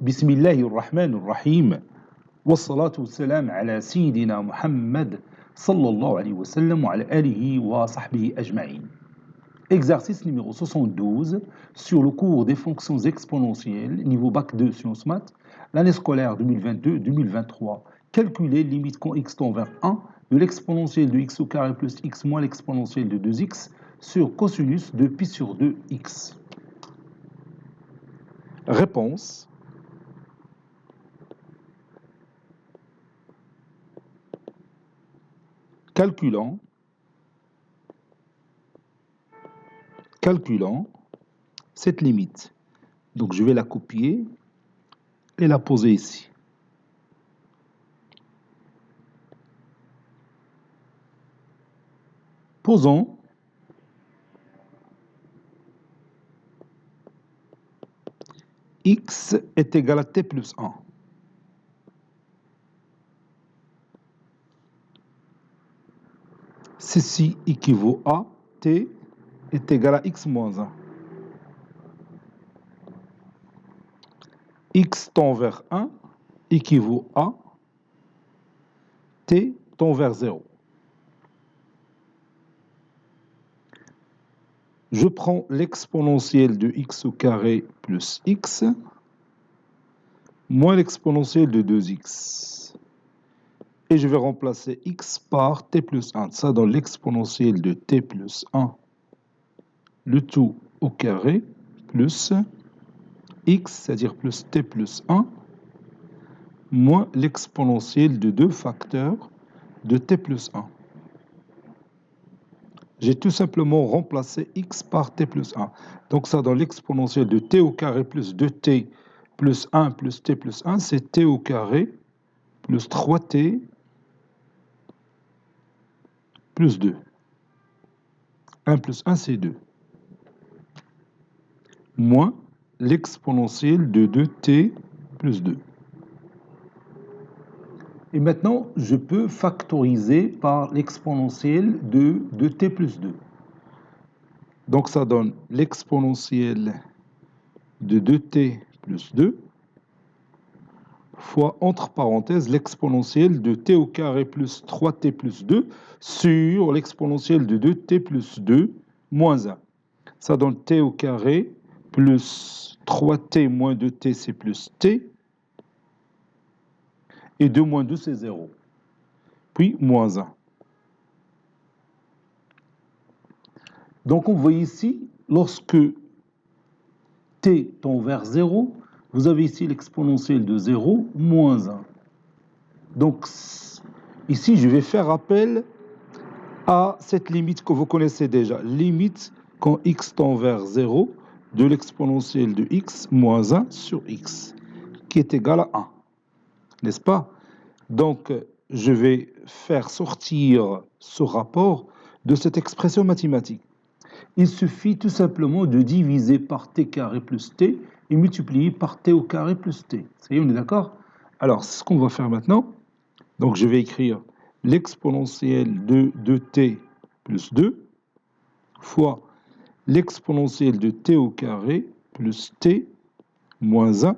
بسم الله الرحمن الرحيم والصلاة والسلام على سيدنا محمد صلى الله عليه وسلم وعلى آله وصحبه أجمعين. Exercice numéro 72 sur le cours des fonctions exponentielles, niveau bac 2 sciences maths, l'année scolaire 2022-2023. Calculer limite quand x tend vers 1 de l'exponentielle de x au carré plus x moins l'exponentielle de 2x sur cosinus de pi sur 2x. Réponse. Calculant cette limite. Donc je vais la copier et la poser ici. Posons x est égal à t plus 1. Ceci équivaut à t est égal à x moins 1. X tend vers 1 équivaut à t tend vers 0. Je prends l'exponentielle de x au carré plus x moins l'exponentielle de 2x. Et je vais remplacer x par t plus 1. Ça donne l'exponentielle de t plus 1, le tout au carré, plus x, c'est-à-dire plus t plus 1, moins l'exponentielle de 2 facteurs de t plus 1. J'ai tout simplement remplacé x par t plus 1. Donc ça donne l'exponentielle de t au carré plus 2t plus 1 plus t plus 1, c'est t au carré plus 3t plus 2. 1 plus 1, c'est 2. Moins l'exponentielle de 2t plus 2. Et maintenant, je peux factoriser par l'exponentielle de 2t plus 2. Donc ça donne l'exponentielle de 2t plus 2 fois, entre parenthèses, l'exponentielle de t au carré plus 3t plus 2 sur l'exponentielle de 2t plus 2 moins 1. Ça donne t au carré plus 3t moins 2t, c'est plus t. Et 2 moins 2, c'est 0. Puis moins 1. Donc on voit ici, lorsque t tend vers 0, vous avez ici l'exponentielle de 0 moins 1. Donc ici, je vais faire appel à cette limite que vous connaissez déjà. Limite quand x tend vers 0 de l'exponentielle de x moins 1 sur x, qui est égal à 1. N'est-ce pas? Donc, je vais faire sortir ce rapport de cette expression mathématique. Il suffit tout simplement de diviser par t carré plus t et multiplier par t au carré plus t. Ça y est, on est d'accord? Alors, c'est ce qu'on va faire maintenant. Donc, je vais écrire l'exponentielle de 2t plus 2 fois l'exponentielle de t au carré plus t moins 1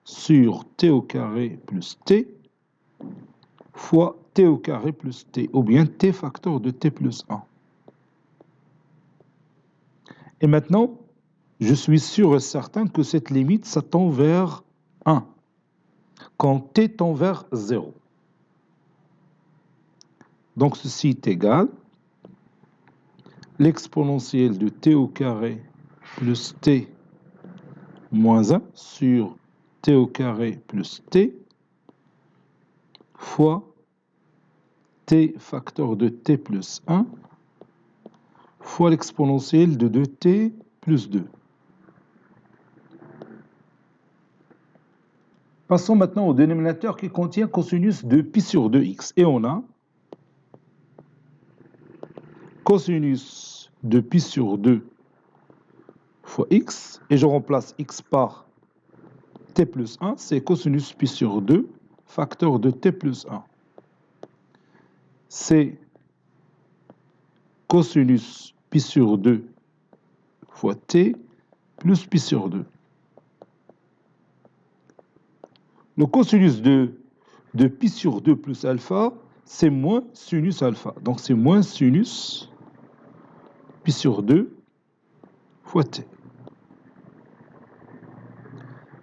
sur t au carré plus t fois t au carré plus t, ou bien t facteur de t plus 1. Et maintenant, je suis sûr et certain que cette limite, ça tend vers 1, quand t tend vers 0. Donc ceci est égal l'exponentielle de t au carré plus t moins 1 sur t au carré plus t fois t facteur de t plus 1 fois l'exponentielle de 2t plus 2. Passons maintenant au dénominateur qui contient cosinus de pi sur 2x. Et on a cosinus de pi sur 2 fois x. Et je remplace x par t plus 1. C'est cosinus pi sur 2 facteur de t plus 1. C'est cosinus pi sur 2 fois t plus pi sur 2. Le cosinus de pi sur 2 plus alpha, c'est moins sinus alpha. Donc c'est moins sinus pi sur 2 fois t.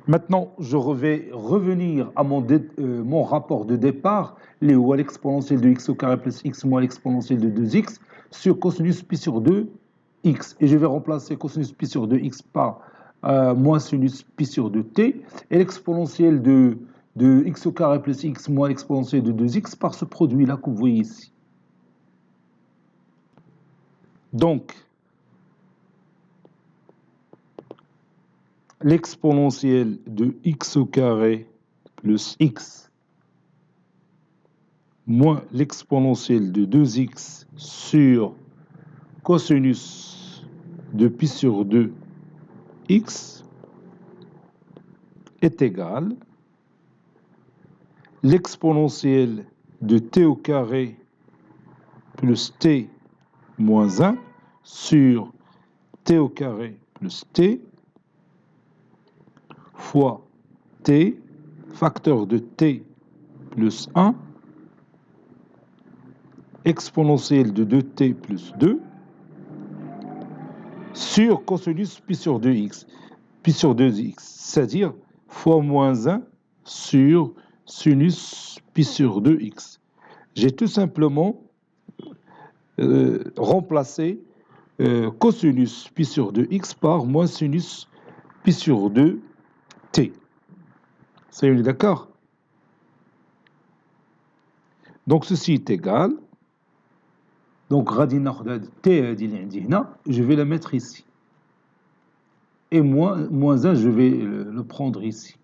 Maintenant, je vais revenir à mon rapport de départ, les ou à l'exponentielle de x au carré plus x moins l'exponentielle de 2x sur cosinus pi sur 2 x. Et je vais remplacer cosinus pi sur 2 x par moins sinus pi sur 2 t et l'exponentielle de x au carré plus x moins l'exponentielle de 2x par ce produit-là que vous voyez ici. Donc, l'exponentielle de x au carré plus x moins l'exponentielle de 2x sur cosinus de pi sur 2 x est égal l'exponentielle de t au carré plus t moins 1 sur t au carré plus t fois t, facteur de t plus 1, exponentielle de 2t plus 2, sur cosinus pi sur 2x, pi sur 2x, c'est-à-dire fois moins 1 sur sinus pi sur 2x. J'ai tout simplement remplacé cosinus pi sur 2x par moins sinus pi sur 2t. Ça y est, d'accord? Donc ceci est égal. Donc radina t je vais la mettre ici. Et moins 1, je vais le prendre ici.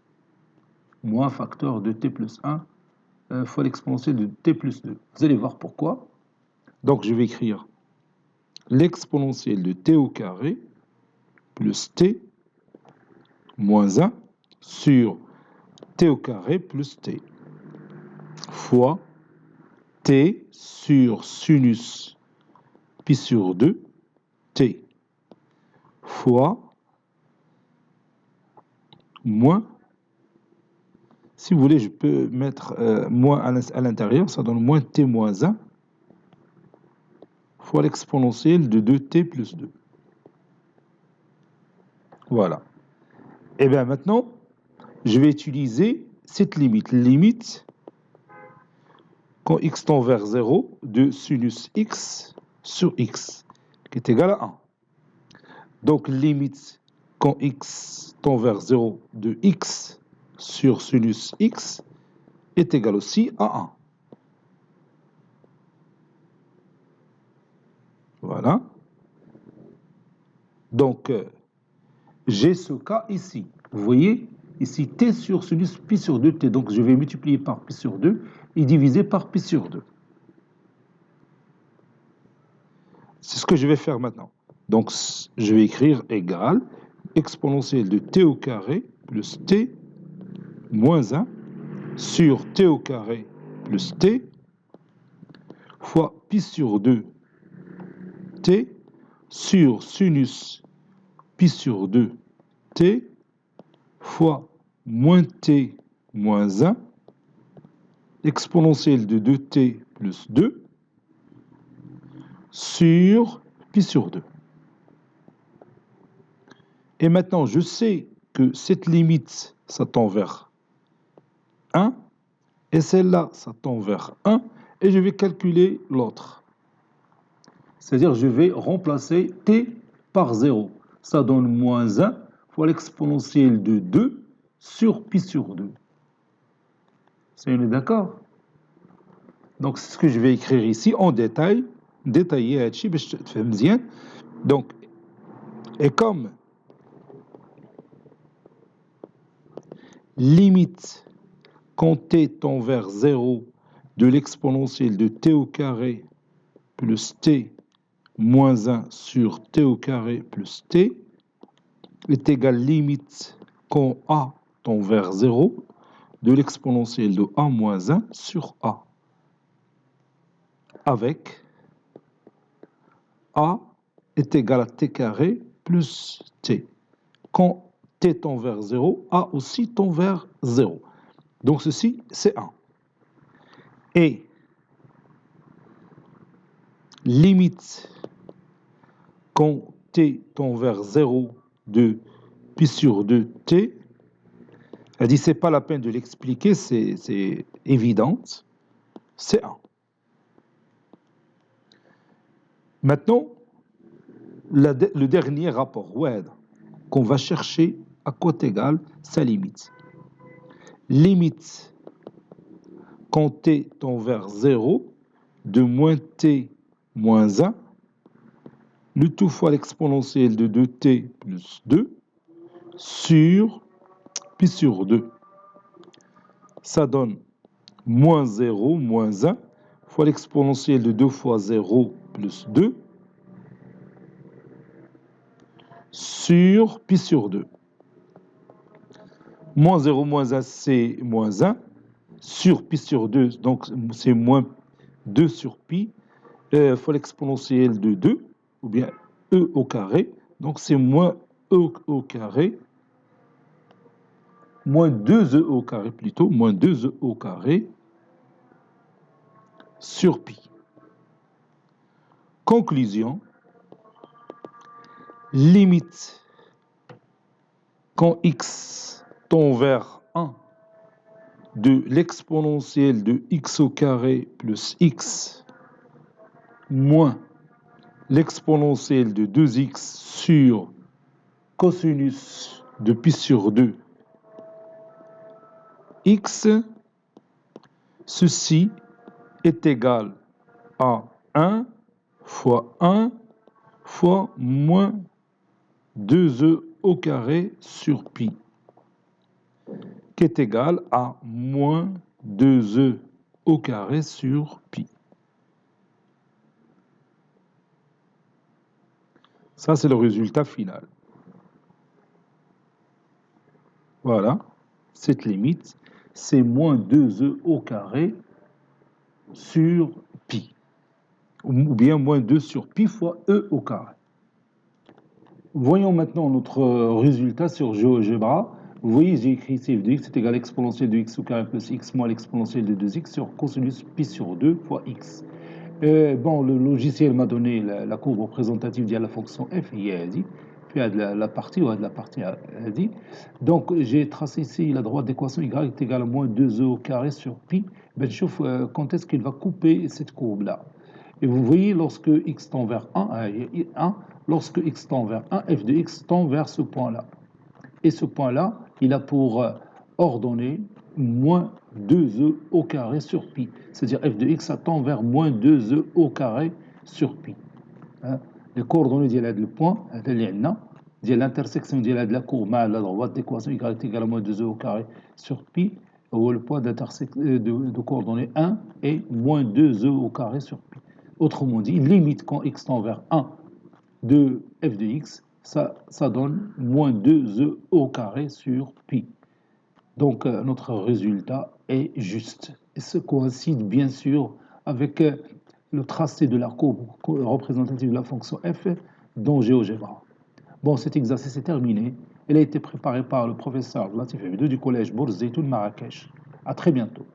Moins facteur de t plus 1 fois l'exponentielle de t plus 2. Vous allez voir pourquoi. Donc je vais écrire l'exponentielle de t au carré plus t moins 1 sur t au carré plus t fois t sur sinus pi sur 2 t fois moins, si vous voulez je peux mettre moins à l'intérieur, ça donne moins t moins 1 fois l'exponentielle de 2t plus 2. Voilà. Et bien maintenant, je vais utiliser cette limite. Limite, quand x tend vers 0, de sinus x sur x, qui est égal à 1. Donc limite, quand x tend vers 0, de x sur sinus x, est égal aussi à 1. Voilà. Donc, j'ai ce cas ici. Vous voyez, ici, t sur sinus pi sur 2t. Donc, je vais multiplier par pi sur 2 et diviser par pi sur 2. C'est ce que je vais faire maintenant. Donc, je vais écrire égal exponentielle de t au carré plus t moins 1 sur t au carré plus t fois pi sur 2 t sur sinus pi sur 2 t fois moins t moins 1 exponentielle de 2t plus 2 sur pi sur 2. Et maintenant, je sais que cette limite, ça tend vers 1, et celle-là, ça tend vers 1, et je vais calculer l'autre. C'est-à-dire, je vais remplacer t par 0. Ça donne moins 1 fois l'exponentielle de 2 sur pi sur 2. C'est d'accord? Donc, c'est ce que je vais écrire ici en détail. Détailler, donc, et comme limite quand t tend vers 0 de l'exponentielle de t au carré plus t moins 1 sur t au carré plus t est égal limite quand a tend vers 0 de l'exponentielle de a moins 1 sur a. Avec a est égal à t carré plus t. Quand t tend vers 0, a aussi tend vers 0. Donc ceci, c'est 1. Et limite quand t tend vers 0 de pi sur 2t, elle dit c'est pas la peine de l'expliquer, c'est évident, c'est 1. Maintenant, le dernier rapport, qu'on va chercher à cote égale sa limite. Limite quand t tend vers 0 de moins t moins 1, le tout fois l'exponentielle de 2t plus 2 sur pi sur 2. Ça donne moins 0 moins 1 fois l'exponentielle de 2 fois 0 plus 2 sur pi sur 2. Moins 0 moins 1, c'est moins 1 sur pi sur 2, donc c'est moins 2 sur pi fois l'exponentielle de 2, ou bien e au carré, donc c'est moins e au carré, moins 2e au carré plutôt, moins 2e au carré sur pi. Conclusion, limite quand x tend vers 1 de l'exponentielle de x au carré plus x moins l'exponentielle de 2x sur cosinus de pi sur 2 x, ceci est égal à 1 fois 1 fois moins 2e au carré sur pi, qui est égal à moins 2e au carré sur pi. Ça, c'est le résultat final. Voilà, cette limite, c'est moins 2e au carré sur pi, ou bien moins 2 sur pi fois e au carré. Voyons maintenant notre résultat sur GeoGebra. Vous voyez, j'ai écrit ici f de x est égal à l'exponentielle de x au carré plus x moins l'exponentielle de 2x sur cosinus pi sur 2 fois x. Bon, le logiciel m'a donné la courbe représentative de la fonction f, il a dit, puis il y a de la partie, de la partie a dit. Donc, j'ai tracé ici la droite d'équation y est égale à moins 2e au carré sur pi. Ben, je chauffe quand est-ce qu'il va couper cette courbe-là. Et vous voyez, lorsque x tend vers 1, lorsque x tend vers 1, f de x tend vers ce point-là. Et ce point-là, il a pour ordonnée moins 2e au carré sur pi. C'est-à-dire f de x ça tend vers moins 2e au carré sur pi. Les coordonnées de le point, de l'intersection de la courbe à la droite d'équation y est égal à moins 2e au carré sur pi, où le point de coordonnées 1 est moins 2e au carré sur pi. Autrement dit, limite quand x tend vers 1 de f de x, ça donne moins 2e au carré sur pi. Donc notre résultat est juste. Et ce coïncide bien sûr avec le tracé de la courbe représentative de la fonction f dans GeoGebra. Bon, cet exercice est terminé. Il a été préparé par le professeur Latif F2 du collège Bourz Zeytoun Marrakech. À très bientôt.